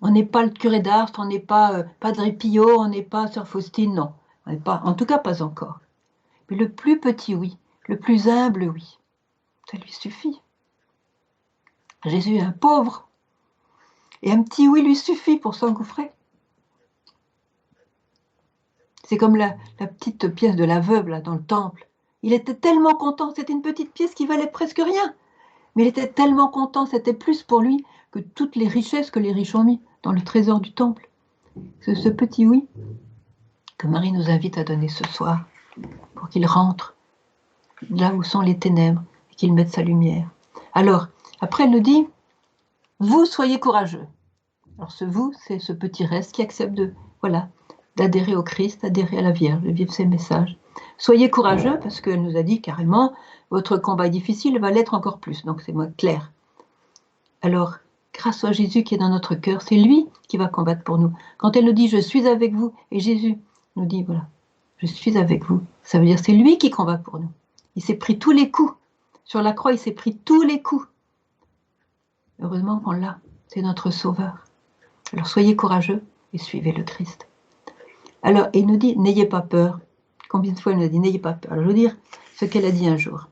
On n'est pas le curé d'Ars, on n'est pas Padre Pio, on n'est pas Sœur Faustine, non. On n'est pas, en tout cas pas encore. Mais le plus petit oui, le plus humble oui, ça lui suffit. Jésus est un pauvre. Et un petit oui lui suffit pour s'engouffrer. C'est comme la petite pièce de l'aveugle là, dans le temple. Il était tellement content, c'était une petite pièce qui valait presque rien. Mais il était tellement content, c'était plus pour lui que toutes les richesses que les riches ont mis dans le trésor du temple. C'est ce petit oui que Marie nous invite à donner ce soir pour qu'il rentre là où sont les ténèbres et qu'il mette sa lumière. Alors, après elle nous dit, vous soyez courageux. Alors ce vous, c'est ce petit reste qui accepte d'adhérer au Christ, adhérer à la Vierge, de vivre ses messages. Soyez courageux, parce qu'elle nous a dit carrément, votre combat est difficile, va l'être encore plus, donc c'est moins clair. Alors, grâce à Jésus qui est dans notre cœur, c'est lui qui va combattre pour nous. Quand elle nous dit, je suis avec vous, et Jésus nous dit, voilà, je suis avec vous, ça veut dire c'est lui qui combat pour nous. Il s'est pris tous les coups. Sur la croix, il s'est pris tous les coups. Heureusement qu'on l'a, c'est notre sauveur. Alors soyez courageux et suivez le Christ. Alors, il nous dit, n'ayez pas peur. Combien de fois il nous a dit, n'ayez pas peur. Alors, je veux dire ce qu'elle a dit un jour.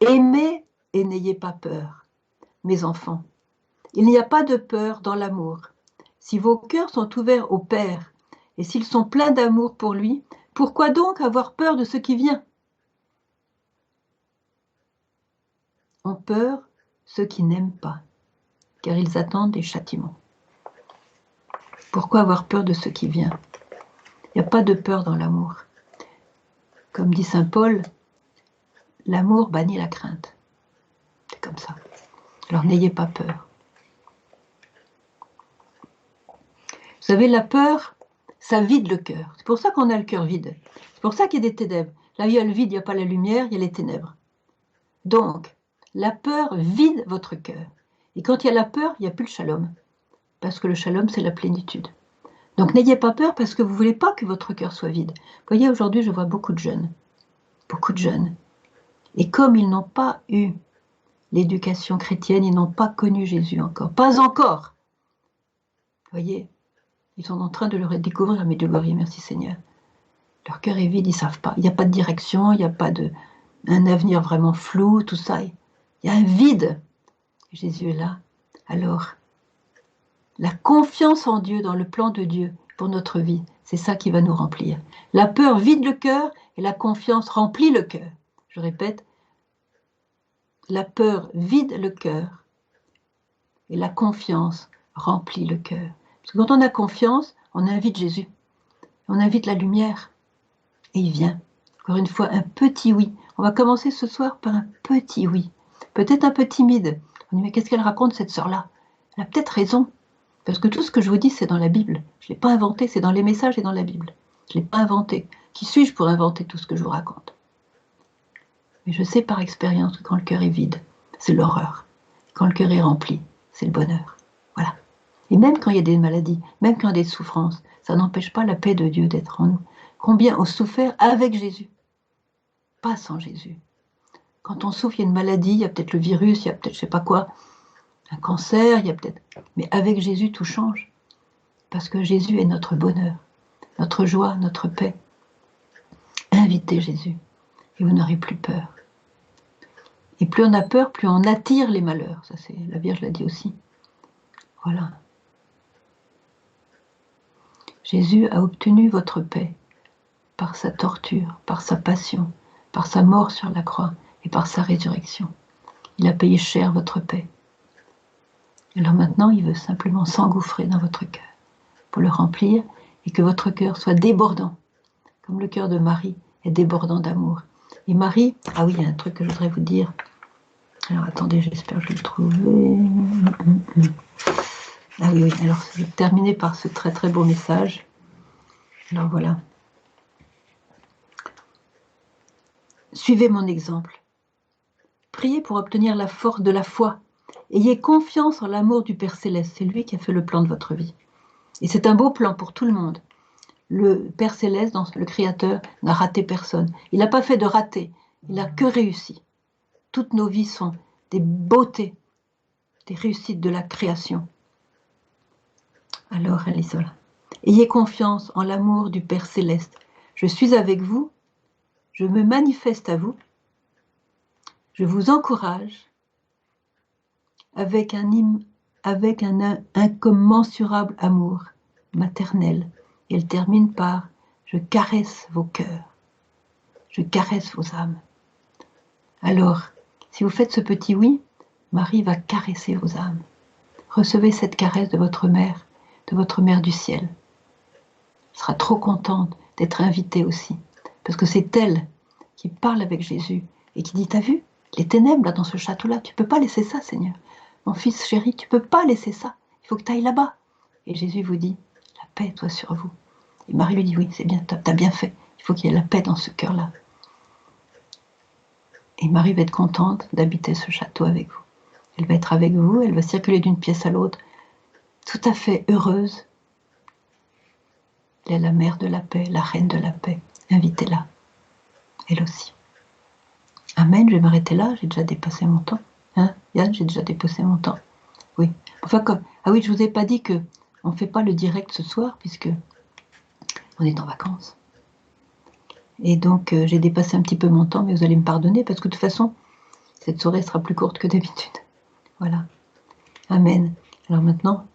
Aimez et n'ayez pas peur, mes enfants. Il n'y a pas de peur dans l'amour. Si vos cœurs sont ouverts au Père, et s'ils sont pleins d'amour pour lui, pourquoi donc avoir peur de ce qui vient? Ont peur ceux qui n'aiment pas, car ils attendent des châtiments. Pourquoi avoir peur de ce qui vient? Il n'y a pas de peur dans l'amour. Comme dit saint Paul, l'amour bannit la crainte. C'est comme ça. Alors n'ayez pas peur. Vous savez, la peur, ça vide le cœur. C'est pour ça qu'on a le cœur vide. C'est pour ça qu'il y a des ténèbres. Là, il y a le vide, il n'y a pas la lumière, il y a les ténèbres. Donc, la peur vide votre cœur. Et quand il y a la peur, il n'y a plus le shalom. Parce que le shalom, c'est la plénitude. Donc n'ayez pas peur parce que vous ne voulez pas que votre cœur soit vide. Vous voyez, aujourd'hui, je vois beaucoup de jeunes. Beaucoup de jeunes. Et comme ils n'ont pas eu l'éducation chrétienne, ils n'ont pas connu Jésus encore. Pas encore. Vous voyez, ils sont en train de le redécouvrir, mais Dieu glorie, merci Seigneur. Leur cœur est vide, ils ne savent pas. Il n'y a pas de direction, il n'y a pas un avenir vraiment flou, tout ça. Il y a un vide. Jésus est là. Alors, la confiance en Dieu, dans le plan de Dieu pour notre vie, c'est ça qui va nous remplir. La peur vide le cœur et la confiance remplit le cœur. Je répète, la peur vide le cœur et la confiance remplit le cœur. Parce que quand on a confiance, on invite Jésus, on invite la lumière et il vient. Encore une fois, un petit oui. On va commencer ce soir par un petit oui. Peut-être un peu timide. On dit, mais qu'est-ce qu'elle raconte cette sœur-là? Elle a peut-être raison. Parce que tout ce que je vous dis, c'est dans la Bible. Je ne l'ai pas inventé, c'est dans les messages et dans la Bible. Je ne l'ai pas inventé. Qui suis-je pour inventer tout ce que je vous raconte? Mais je sais par expérience que quand le cœur est vide, c'est l'horreur. Quand le cœur est rempli, c'est le bonheur. Voilà. Et même quand il y a des maladies, même quand il y a des souffrances, ça n'empêche pas la paix de Dieu d'être en nous. Combien ont souffert avec Jésus? Pas sans Jésus. Quand on souffre, il y a une maladie, il y a peut-être le virus, il y a peut-être je ne sais pas quoi, un cancer, il y a peut-être... Mais avec Jésus, tout change. Parce que Jésus est notre bonheur, notre joie, notre paix. Invitez Jésus et vous n'aurez plus peur. Et plus on a peur, plus on attire les malheurs. Ça, c'est la Vierge l'a dit aussi. Voilà. Jésus a obtenu votre paix par sa torture, par sa passion, par sa mort sur la croix et par sa résurrection. Il a payé cher votre paix. Alors maintenant, il veut simplement s'engouffrer dans votre cœur pour le remplir et que votre cœur soit débordant, comme le cœur de Marie est débordant d'amour. Et Marie, ah oui, il y a un truc que je voudrais vous dire. Alors attendez, j'espère que je vais le trouver. Ah oui, alors je vais terminer par ce très très beau message. Alors voilà. Suivez mon exemple. Priez pour obtenir la force de la foi. Ayez confiance en l'amour du Père Céleste. C'est lui qui a fait le plan de votre vie. Et c'est un beau plan pour tout le monde. Le Père Céleste, le Créateur, n'a raté personne. Il n'a pas fait de raté. Il n'a que réussi. Toutes nos vies sont des beautés, des réussites de la création. Alors, Alisola, ayez confiance en l'amour du Père Céleste. Je suis avec vous, je me manifeste à vous, je vous encourage avec un avec un incommensurable amour maternel. Et elle termine par « Je caresse vos cœurs, je caresse vos âmes ». Alors, si vous faites ce petit oui, Marie va caresser vos âmes. Recevez cette caresse de votre mère du ciel. Elle sera trop contente d'être invitée aussi, parce que c'est elle qui parle avec Jésus et qui dit « T'as vu les ténèbres là dans ce château-là, tu ne peux pas laisser ça, Seigneur. Mon fils chéri, tu ne peux pas laisser ça. Il faut que tu ailles là-bas. » Et Jésus vous dit « La paix soit sur vous. » Et Marie lui dit « Oui, c'est bien, tu as bien fait. Il faut qu'il y ait la paix dans ce cœur-là. » Et Marie va être contente d'habiter ce château avec vous. Elle va être avec vous, elle va circuler d'une pièce à l'autre, tout à fait heureuse. Elle est la mère de la paix, la reine de la paix. Invitez-la, elle aussi. Amen, je vais m'arrêter là, j'ai déjà dépassé mon temps. Hein, Yann, j'ai déjà dépassé mon temps. Oui. Enfin, ah oui, je vous ai pas dit que on fait pas le direct ce soir, puisque on est en vacances. Et donc, j'ai dépassé un petit peu mon temps, mais vous allez me pardonner, parce que de toute façon, cette soirée sera plus courte que d'habitude. Voilà. Amen. Alors maintenant,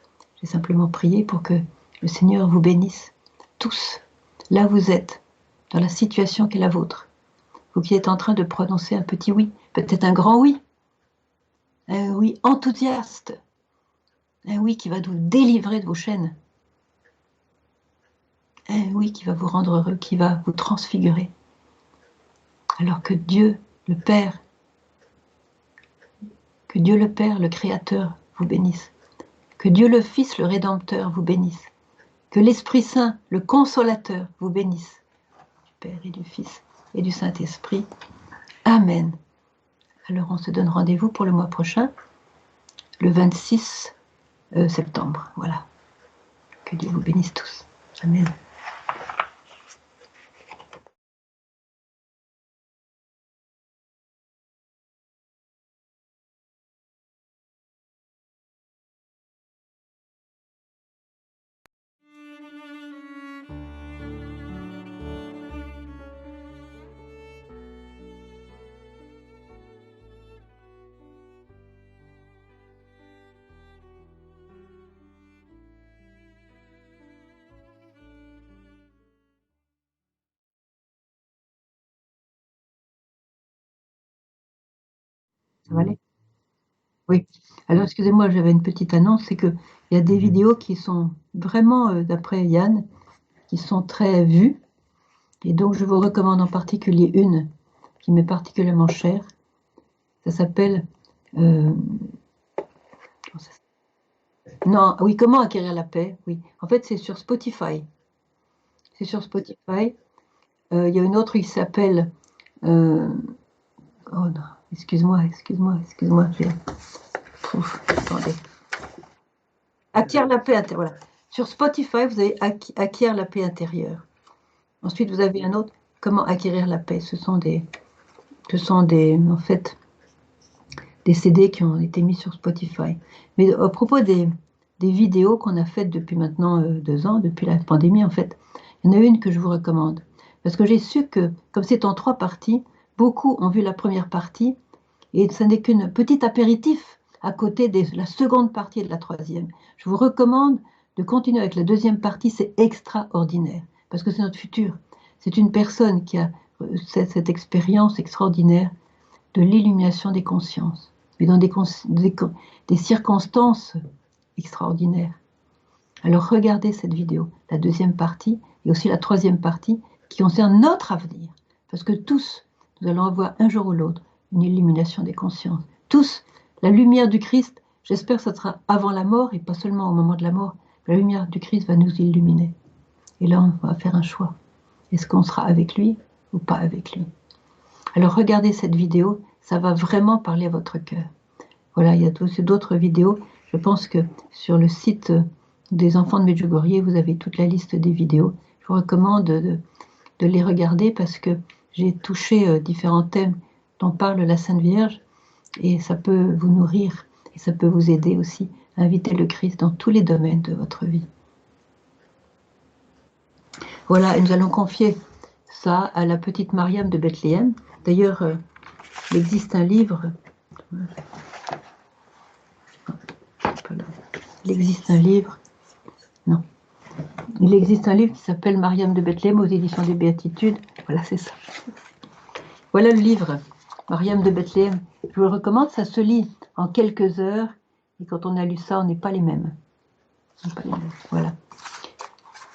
j'ai simplement prié pour que le Seigneur vous bénisse, tous, là où vous êtes, dans la situation qui est la vôtre. Vous qui êtes en train de prononcer un petit oui, peut-être un grand oui, un oui enthousiaste, un oui qui va vous délivrer de vos chaînes, un oui qui va vous rendre heureux, qui va vous transfigurer. Alors que Dieu, le Père, le Créateur, vous bénisse. Que Dieu le Fils, le Rédempteur, vous bénisse. Que l'Esprit Saint, le Consolateur, vous bénisse. Du Père et du Fils et du Saint-Esprit. Amen. Alors on se donne rendez-vous pour le mois prochain, le 26 septembre. Voilà. Que Dieu vous bénisse tous. Amen. Ça va aller ? Oui. Alors, excusez-moi, j'avais une petite annonce, c'est qu'il y a des vidéos qui sont vraiment, d'après Yann, qui sont très vues. Et donc, je vous recommande en particulier une qui m'est particulièrement chère. Ça s'appelle... non, oui, comment acquérir la paix? Oui. En fait, c'est sur Spotify. C'est sur Spotify. Il y a une autre qui s'appelle... oh non, excuse-moi. Attendez. Acquiert la paix intérieure. Voilà. Sur Spotify, vous avez Acquiert la paix intérieure. Ensuite, vous avez un autre, Comment acquérir la paix. Ce sont en fait, des CD qui ont été mis sur Spotify. Mais à propos des vidéos qu'on a faites depuis maintenant 2 ans, depuis la pandémie en fait, il y en a une que je vous recommande. Parce que j'ai su que, comme c'est en 3 parties, beaucoup ont vu la première partie, et ce n'est qu'une petite apéritif à côté de la seconde partie et de la troisième. Je vous recommande de continuer avec la deuxième partie, c'est extraordinaire, parce que c'est notre futur. C'est une personne qui a cette expérience extraordinaire de l'illumination des consciences, mais dans des circonstances extraordinaires. Alors regardez cette vidéo, la deuxième partie, et aussi la troisième partie, qui concerne notre avenir, parce que tous, nous allons avoir un jour ou l'autre une illumination des consciences. Tous, la lumière du Christ, j'espère que ce sera avant la mort, et pas seulement au moment de la mort, la lumière du Christ va nous illuminer. Et là, on va faire un choix. Est-ce qu'on sera avec lui ou pas avec lui? Alors regardez cette vidéo, ça va vraiment parler à votre cœur. Voilà, il y a aussi d'autres vidéos. Je pense que sur le site des enfants de Medjugorje, vous avez toute la liste des vidéos. Je vous recommande de les regarder parce que j'ai touché différents thèmes dont parle la Sainte Vierge et ça peut vous nourrir et ça peut vous aider aussi à inviter le Christ dans tous les domaines de votre vie. Voilà, et nous allons confier ça à la petite Mariam de Bethléem. D'ailleurs, il existe un livre. Voilà. Il existe un livre. Non. Il existe un livre qui s'appelle Mariam de Bethléem aux éditions des Béatitudes. Voilà, c'est ça. Voilà le livre, Mariam de Bethléem. Je vous le recommande, ça se lit en quelques heures. Et quand on a lu ça, on n'est pas les mêmes. On n'est pas les mêmes. Voilà.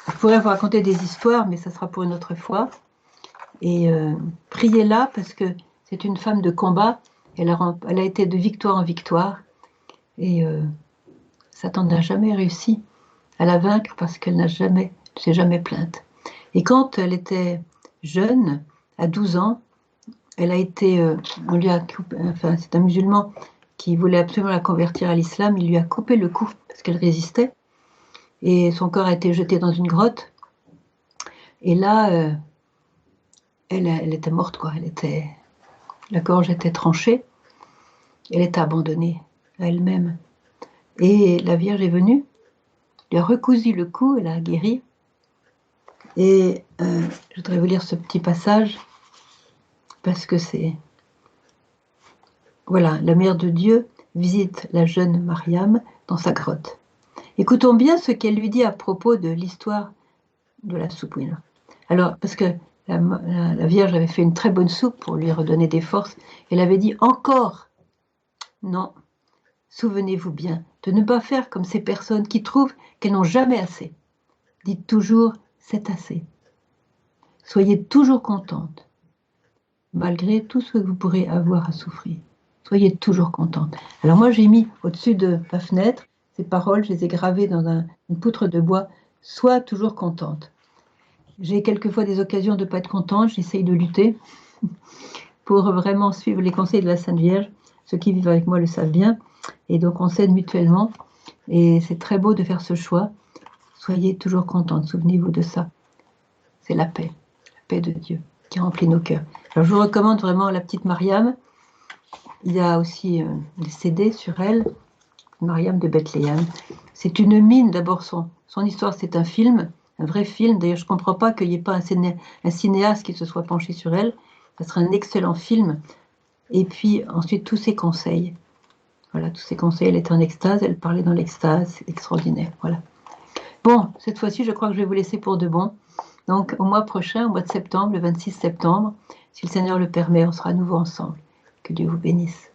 Je pourrais vous raconter des histoires, mais ça sera pour une autre fois. Et priez-la parce que c'est une femme de combat. Elle a été de victoire en victoire. Et Satan n'a jamais réussi à la vaincre parce qu'elle s'est jamais plainte. Et quand elle était jeune, à 12 ans, elle a été, on lui a coupé, enfin c'est un musulman qui voulait absolument la convertir à l'islam, il lui a coupé le cou parce qu'elle résistait. Et son corps a été jeté dans une grotte. Et là, elle était morte, quoi. La gorge était tranchée. Elle était abandonnée à elle-même. Et la Vierge est venue, lui a recousu le cou, elle a guéri. Et je voudrais vous lire ce petit passage parce que c'est... Voilà, la Mère de Dieu visite la jeune Mariam dans sa grotte. Écoutons bien ce qu'elle lui dit à propos de l'histoire de la soupe. Oui, alors, parce que la Vierge avait fait une très bonne soupe pour lui redonner des forces. Elle avait dit encore, non, souvenez-vous bien de ne pas faire comme ces personnes qui trouvent qu'elles n'ont jamais assez. Dites toujours, c'est assez. Soyez toujours contente, malgré tout ce que vous pourrez avoir à souffrir. Soyez toujours contente. Alors moi, j'ai mis au-dessus de ma fenêtre ces paroles, je les ai gravées dans une poutre de bois. Sois toujours contente. J'ai quelquefois des occasions de ne pas être contente, j'essaye de lutter pour vraiment suivre les conseils de la Sainte Vierge. Ceux qui vivent avec moi le savent bien. Et donc on s'aide mutuellement. Et c'est très beau de faire ce choix. Soyez toujours contente, souvenez-vous de ça. C'est la paix de Dieu qui remplit nos cœurs. Alors je vous recommande vraiment la petite Mariam. Il y a aussi des CD sur elle, Mariam de Bethléem. C'est une mine, d'abord son histoire, c'est un film, un vrai film. D'ailleurs, je ne comprends pas qu'il n'y ait pas un cinéaste qui se soit penché sur elle. Ça serait un excellent film. Et puis ensuite, tous ses conseils. Voilà, tous ses conseils. Elle était en extase, elle parlait dans l'extase, c'est extraordinaire. Voilà. Bon, cette fois-ci, je crois que je vais vous laisser pour de bon. Donc, au mois prochain, au mois de septembre, le 26 septembre, si le Seigneur le permet, on sera à nouveau ensemble. Que Dieu vous bénisse.